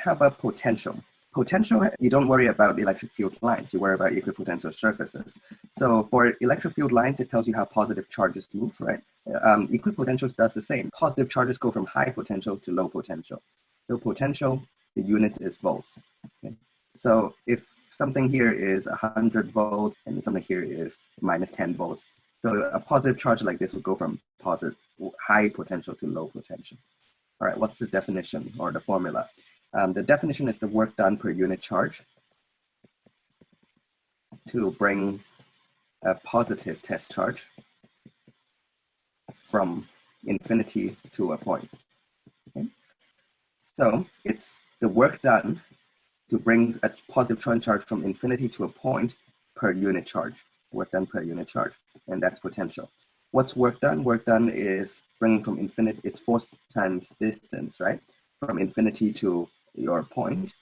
how about potential? Potential, you don't worry about electric field lines, you worry about equipotential surfaces. So for electric field lines, it tells you how positive charges move, right? Equipotentials does the same. Positive charges go from high potential to low potential. So potential, the unit is volts. Okay? So if something here is 100 volts and something here is minus 10 volts, so a positive charge like this would go from high potential to low potential. All right, what's the definition or the formula? The definition is the work done per unit charge to bring a positive test charge from infinity to a point. Okay? So it's the work done to bring a positive charge from infinity to a point per unit charge, work done per unit charge, and that's potential. What's work done? Work done is bringing from infinity, it's force times distance, right? From infinity to your point,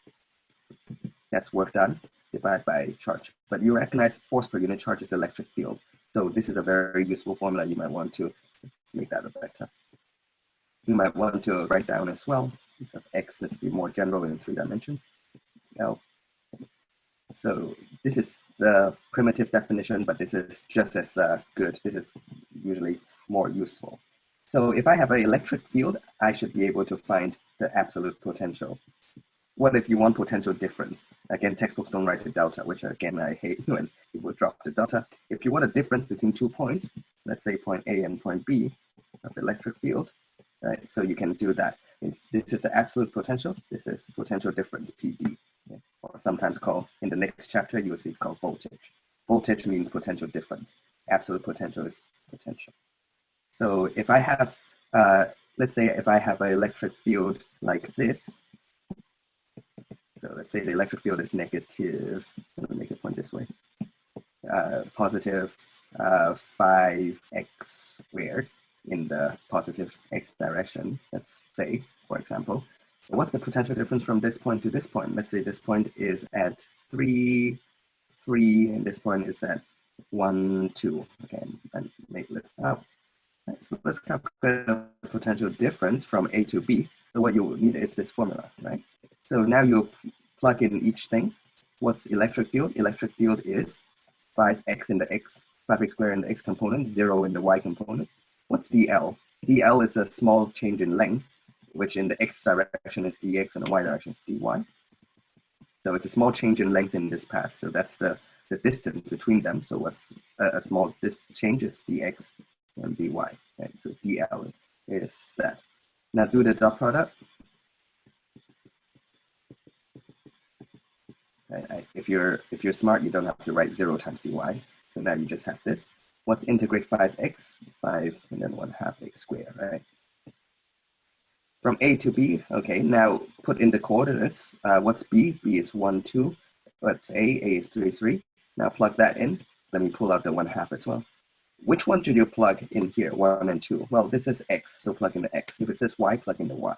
that's work done, divided by charge. But you recognize force per unit charge is electric field. So this is a very useful formula you might want to make that a vector. You might want to write down as well, instead of x, let's be more general in 3 dimensions, L. So this is the primitive definition, but this is just as good. This is usually more useful. So if I have an electric field, I should be able to find the absolute potential. What if you want potential difference? Again, textbooks don't write the delta, which again, I hate when people drop the delta. If you want a difference between 2 points, let's say point A and point B of the electric field, right? So you can do that. This is the absolute potential. This is potential difference, PD. Okay? Or sometimes called, in the next chapter, you'll see it called voltage. Voltage means potential difference. Absolute potential is potential. So if I have, let's say if I have an electric field like this, so let's say the electric field is negative, I'm gonna make it point this way, positive 5x squared in the positive x direction, let's say, for example. What's the potential difference from this point to this point? Let's say this point is at 3, 3, and this point is at 1, 2. Okay, and let's calculate the potential difference from A to B. So what you need is this formula, right? So now you plug in each thing. What's electric field? Electric field is 5x in the x, 5x squared in the x component, 0 in the y component. What's dl? dl is a small change in length, which in the x direction is dx and the y direction is dy. So it's a small change in length in this path. So that's the distance between them. So what's a small change is dx and dy. Right? So dl is that. Now do the dot product. Right? If you're smart, you don't have to write 0 times dy. So now you just have this. What's integrate 5x? 5 and then 1/2 x squared, right? From A to B, okay, now put in the coordinates. What's B? B is 1, 2. What's A? A is 3, 3. Now plug that in. Let me pull out the 1/2 as well. Which one should you plug in here, 1 and 2? Well, this is x, so plug in the x. If it says y, plug in the y.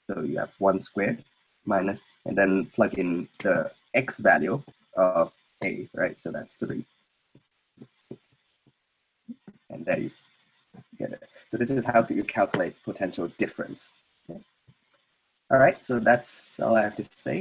So you have 1 squared minus, and then plug in the x value of A, right? So that's 3. And there you get it. So this is how you calculate potential difference. Okay. All right, so that's all I have to say.